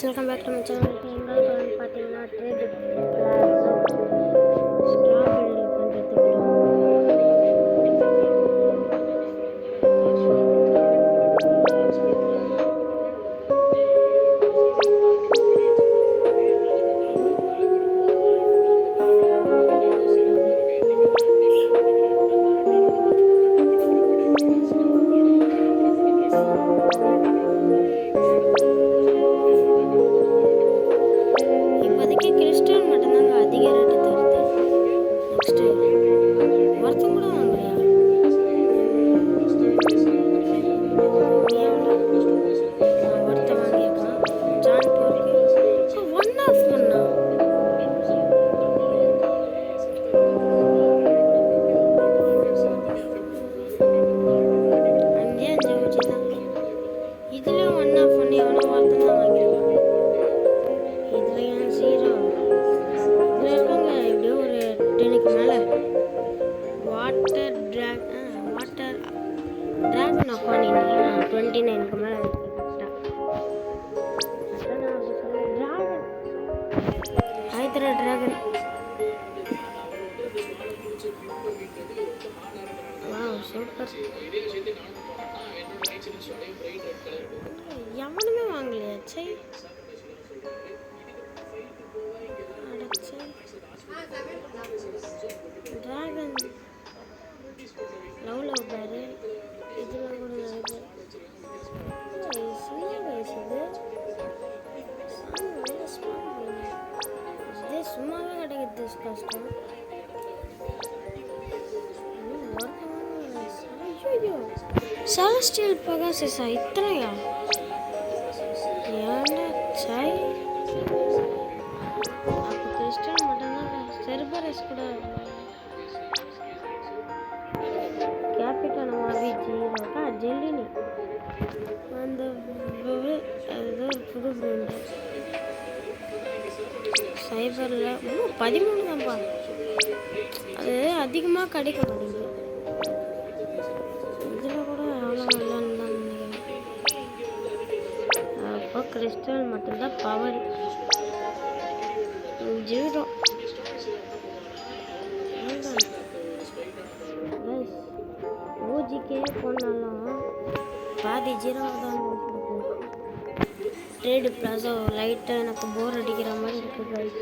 guys, welcome back to my channel. எங்களுக்கு பார்த்தீங்கன்னா trade palazzo ஸ்ட்ராபெரியில் பண்ணுறதுக்குள்ள இப்போதைக்கு கிறிஸ்டன் மட்டும்தாங்க அதிக ரேட்டு தருது. நெக்ஸ்ட்டு ஒருத்தன் கூட வாங்கலையா? ஒருத்தன் வாங்கியிருக்கான். ஜான் போருக்கு ஒன் ஆஃப் ஒன்னா அஞ்சே அஞ்சு ஊற்றி தான். இதுலேயும் ஒன் ஆஃப் ஒன்று எவ்வளோ ஒருத்தன் தான் வாங்கியிருக்கான். இதுலேயும் ஜீரோ. இதில் இருக்காங்க எப்படியோ ஒரு 10க்கு மேலே. வாட்டர் ட்ராகன் அப்பானி 29க்கு மேலே இருக்குது. Dragon hydra dragon. Wow super. எவனுமே வாங்கலையா? சை ட்ராகன் லவ் பேரு இதெல்லாம் கூட நிறைய சின்ன வயசு. இது சும்மாவே கிடைக்கிறது கஷ்டம். செலஸ்டியல் பெகாசஸா இத்தனையா? ஏன்டா சை. அப்போ கிறிஸ்டன் மட்டும்தான். செர்பரஸ் கூட கேபிட்டல் மாவி ஜீரோக்கா ஜெல்லினி அந்த ஏதோ ஒரு புது பிராண்டு சைபரில் 13 தான்ப்பா. அது அதிகமாக கிடைக்க மாட்டேங்குது. இதில் கூட எவ்வளோ இல்லைன்னு தான் நினைக்கிறேன். அப்போ கிறிஸ்டல் மட்டும்தான் பவர் ஜீரோ. ஓஜிக்கே போனாலும் பாதி ஜீரோ தான் கொடுக்கும். ட்ரேடு பிளாஸோ லைட்டாக எனக்கு போர் அடிக்கிற மாதிரி இருக்குது கைஸ்.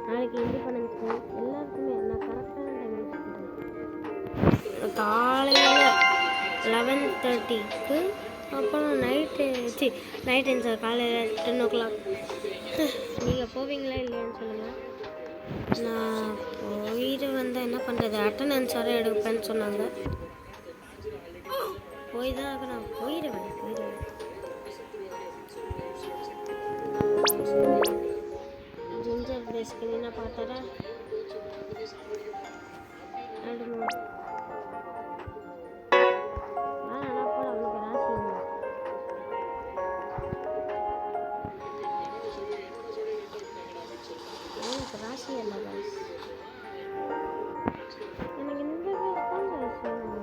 நாளைக்கு இண்டிபெண்டன்ஸ் டே எல்லாருக்குமே நான் கரெக்டான டைம் யூஸ் பண்ணுறேன். காலையில் 11:30க்கு அப்புறம் நைட் சார் காலையில் 10 o'clock. நீங்கள் போவீங்களா இல்லையான்னு சொல்லுங்கள். நான் போயிட்டு வந்தால் என்ன பண்ணுறது, அட்டண்டன்ஸ் வர எடுப்பேன்னு சொன்னாங்க. போய் தான் நான் போயிடுவேன். ஜிஞ்சர் பிரேஸ்க்கு என்ன பார்த்தாரா? ராசி இல்லை கைஸ். எனக்கு இந்த பேஸ் தான் கைஸ் வேணும்.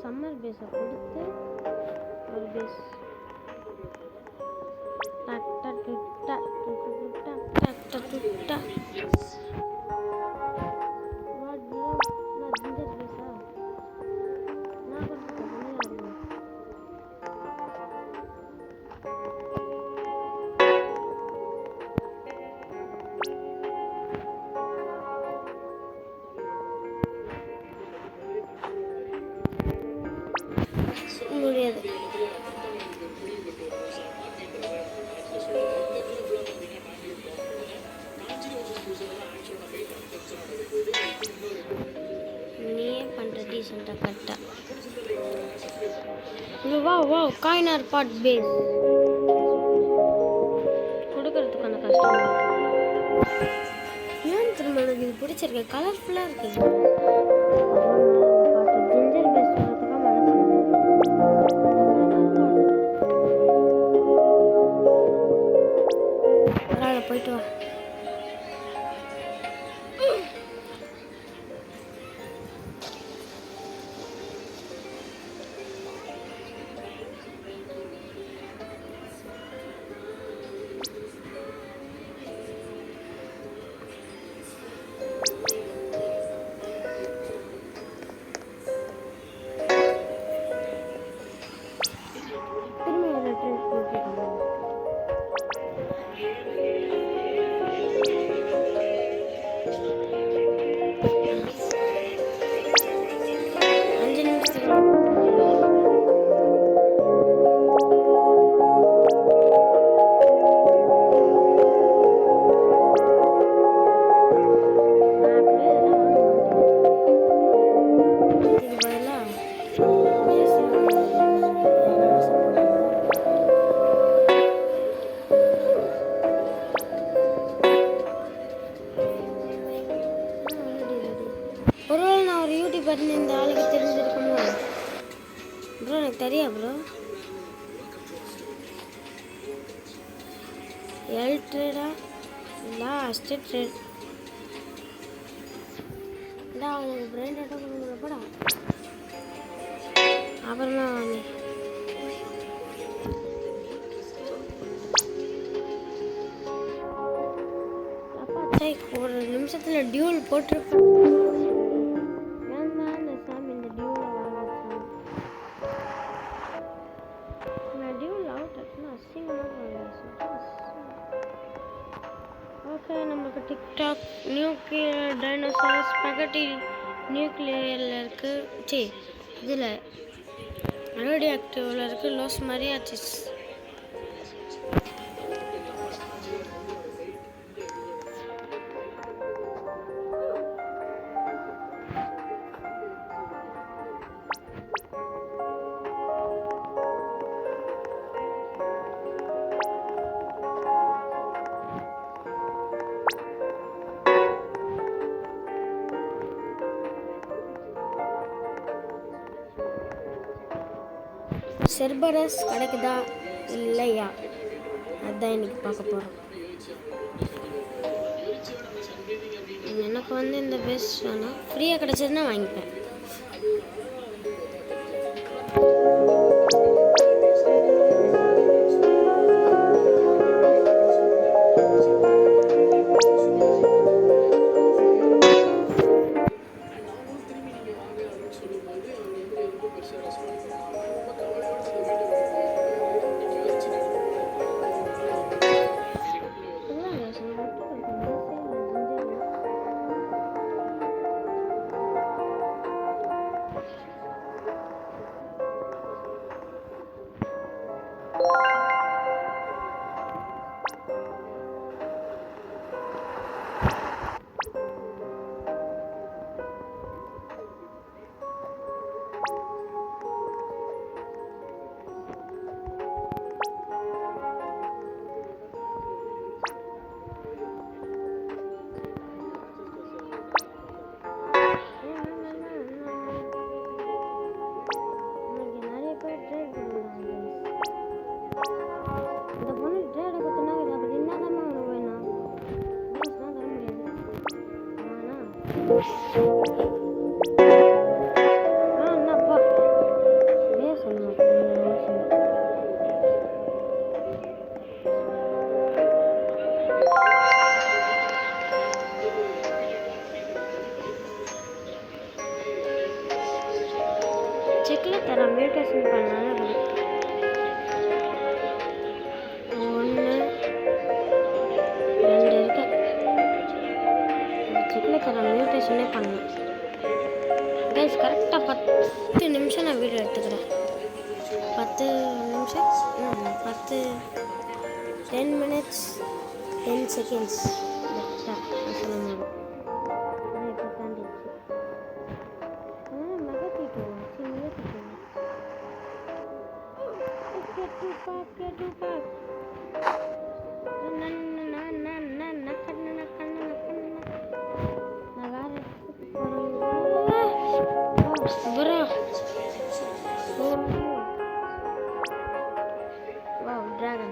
சம்மர் பேஸை கொடுத்து ஒரு பேஸ் ஜிஞ்சர் பேஸா நான் கொடுத்து கரெக்டாக வா வா காயினார் பாட் பேஸ் கொடுக்கறதுக்கான கஷ்டம் ஏன் திரும்ப எனக்கு இது பிடிச்சிருக்கு கலர்ஃபுல்லாக இருக்குது ஜிஞ்சர் பேஸ் சொல்கிறதுக்காக மனசு பரவாயில்ல போயிட்டு வா ஒருவேளை நான் ஒரு யூடியூபர்னு இந்த ஆளுக்கு தெரிஞ்சிருக்கணும் ப்ரோ எனக்கு தெரியா ப்ரோ எல் ட்ரேடா லாஸ்ட் ட்ரேட் அவனுக்கு பிரெயின் டேட்டா கொடுங்கப்படா அப்புறமா வாங்க அப்பா ஒரு நிமிஷத்தில் டியூல் போட்டிருப்பேன் ஓகே நம்மளுக்கு டிக்டாக் நியூக்ளியர் டைனோசர் ஸ்பெகட்டி நியூக்ளியரில் இருக்குது இதில் ரேடியோ ஆக்டிவில் இருக்குது லாஸ் மரியாச்சிஸ் செர்பரஸ் கிடைக்குதா இல்லையா அதுதான் இன்னைக்கு பார்க்க போகிறோம் எனக்கு வந்து இந்த பெஸ்ட் வேணாம் ஃப்ரீயாக கிடச்சதுன்னா வாங்கிப்பேன் செக்கில் தர மியூட்டேஷன் பண்ணாலும் ஒன்று ரெண்டு இருக்கு செக்கில் தர மியூட்டேஷனே பண்ணணும் கைஸ் கரெக்டாக 10 நிமிஷம் நான் வீடியோ எடுத்துக்கிறேன் 10 நிமிஷம் 10 minutes 10 seconds சொல்ல முடியும் இப்போ தாண்டிச்சு mega Bro. Oh. Wow, dragon.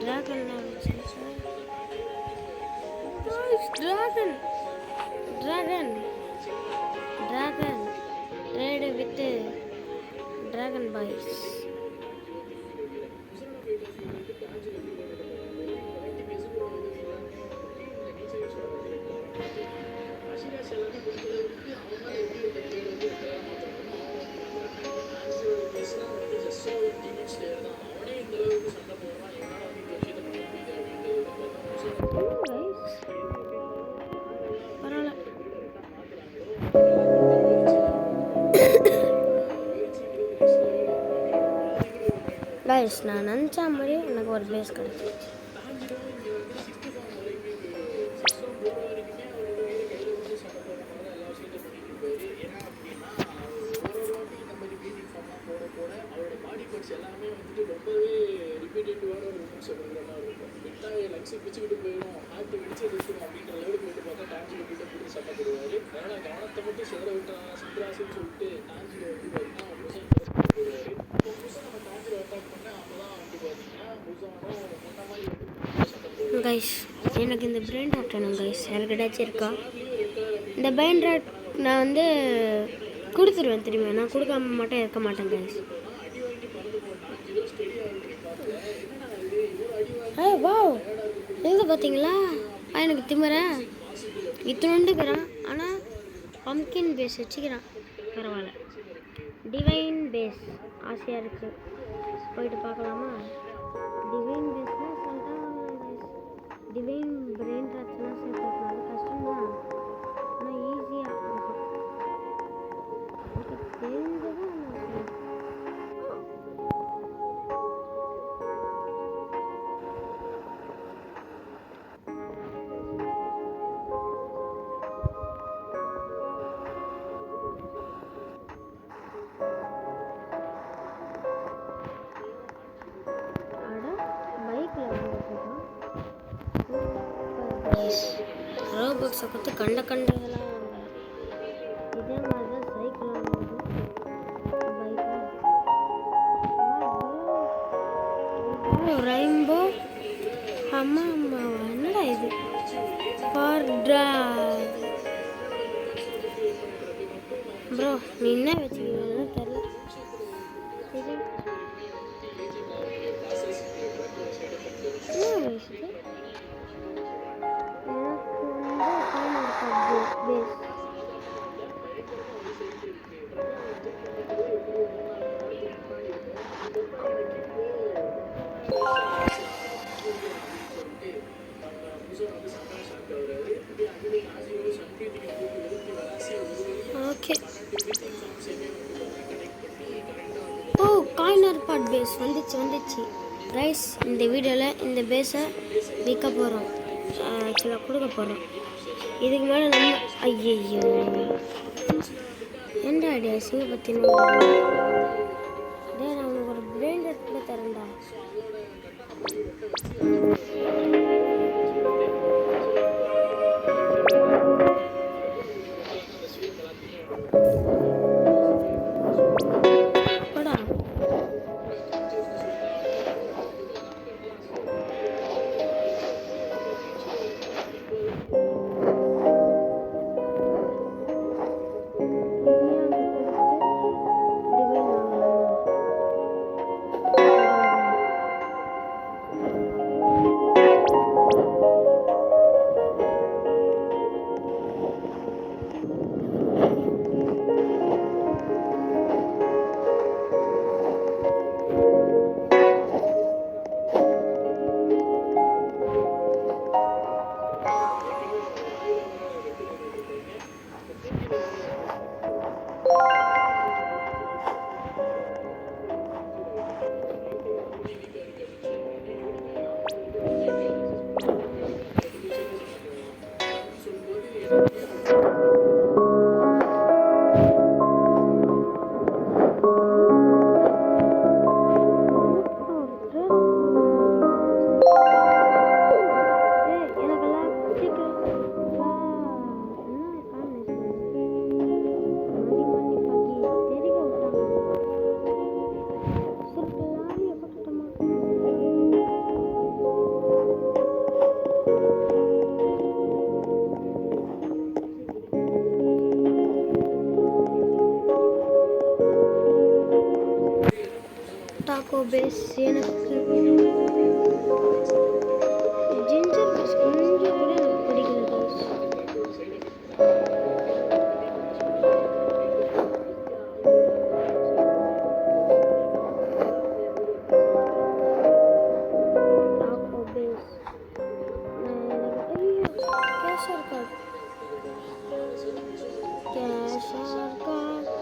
Dragon dragon. Dragon. Dragon. Trade with dragon boys. Guys நான் நினச்ச மாதிரி எனக்கு ஒரு பேஸ் கிடைச்சிருச்சு. கைஸ் எனக்கு இந்த பிரெயின் ராட் வேணும் கைஸ். எனக்கு ஏதாச்சும் இருக்கா? இந்த பிரெயின் ராட் நான் வந்து கொடுத்துருவேன் தெரியுமா. நான் கொடுக்காம மட்டும் இருக்க மாட்டேன் கைஸ். வாவ் எங்கே பார்த்தீங்களா? எனக்கு திமுறேன் இத்தனோண்டுக்கிறான். ஆனால் பம்கின் பேஸ் வச்சுக்கிறான். பரவாயில்ல. டிவைன் பேஸ் ஆசையாக இருக்குது. போயிட்டு பார்க்கலாமா? டிவைன் பேஸ்னால் சொல்லிட்டா டிவைன் பிரெயின் ராட்ஸ்லாம் சேர்த்துருக்கோம். அது கஷ்டம்தான், ஆனால் ஈஸியாக இருக்கும். எனக்கு தெரிஞ்சதான் ரோபாக்ஸை கொடுத்து கண்ட கண்டதெல்லாம் வாங்கலாம். இதே மாதிரி தான் சைக்கிள் வாங்குது. Bike rainbow. அம்மா அம்மா என்னடா இது? ப்ரோ நீ என்ன வச்சுக்கீங்கன்னு தெரியல. என்ன வயசுக்கு ஓகே. ஓ காயினர் பாட் பேஸ் வந்துச்சு ரைஸ். இந்த வீடியோவில் இந்த பேஸை விற்க போகிறோம். ஆக்சுவலாக கொடுக்க போகிறோம். இதுக்கு மேலே நம்ம ஐயோ எந்த ஐடியா சிங்க பற்றினா நான் உனக்கு ஒரு பிரெயின் ராட் கூட தரேன்டா. பேஸ் எனக்கு ஜிஞ்சர் பேஸ் கொஞ்சம் கூட எனக்கு பிடிக்கல guys. டாக்கோ பேஸ் ஐயோ கேஷர் card கேஷர் card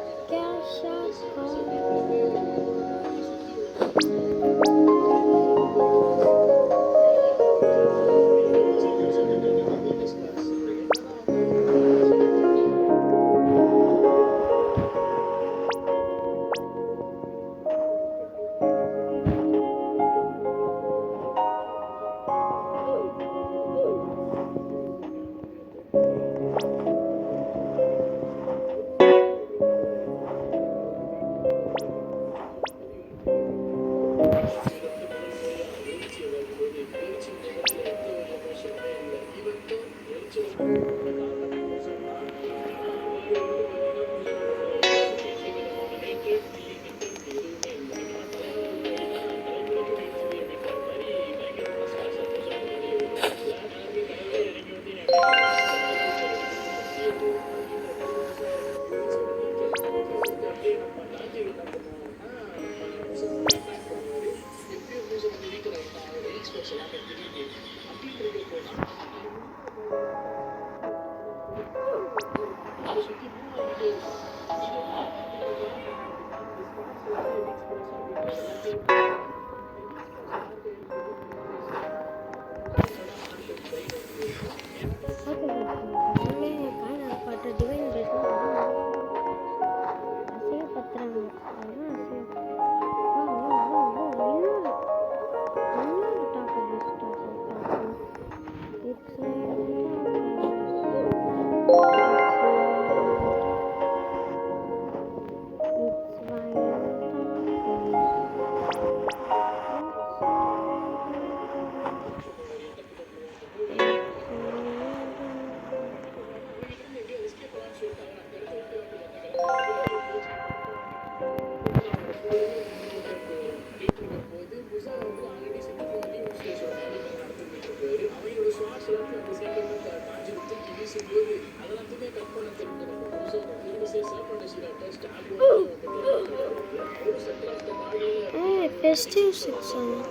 Festive 6-7.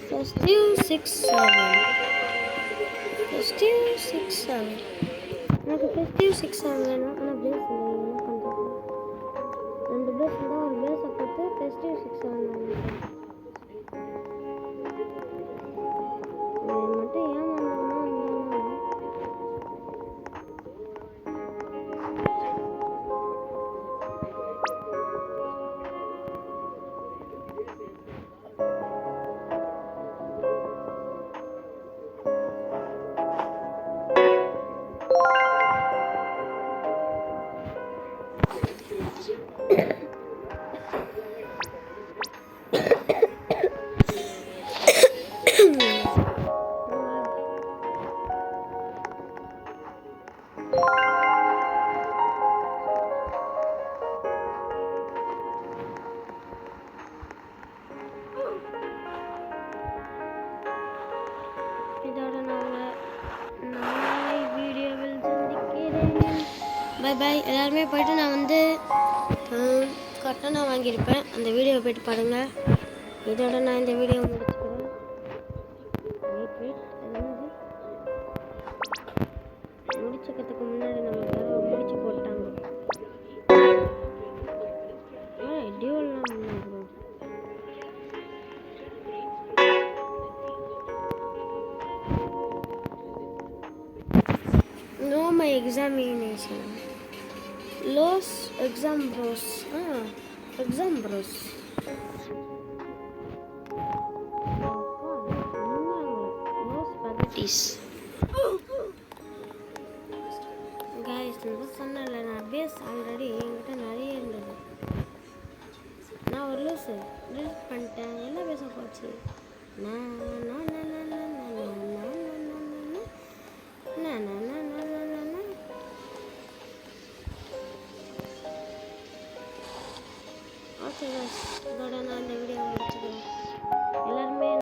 Festive 6-7. Festive 6-7. எனக்கு Festive 6-7 வேணும். ஆனால் பேஸ் இல்லை, என்ன பண்ணுறது? 2 பேஸ் இருந்தால் ஒரு பேஸை கொடுத்து Festive 6-7 வாங்கிட்டேன். மட்டும் ஏமாந்தோம்னா பை பாய். எல்லாருமே போய்ட்டு நான் வந்து கட்டணம் வாங்கியிருப்பேன், அந்த வீடியோவை போய்ட்டு பாருங்கள். இதோட நான் இந்த வீடியோ முடிச்சுக்கிறேன். முடிச்சுக்கிறதுக்கு முன்னாடி நம்ம முடிச்சு போட்டாங்க டியூல்லாம் முன்னாடி No, my examination. Los exam bros. Exam bros. No spaghettis. Guys, நான் சொன்னல நான் பேஸ் ஆல்ரெடி என்கிட்ட நிறைய இருந்தது. நான் ஒரு லூஸ் டிலீட் பண்ணிட்டேன். என்ன பேச போச்சு? போச்சு guys. இதோட நான் இந்த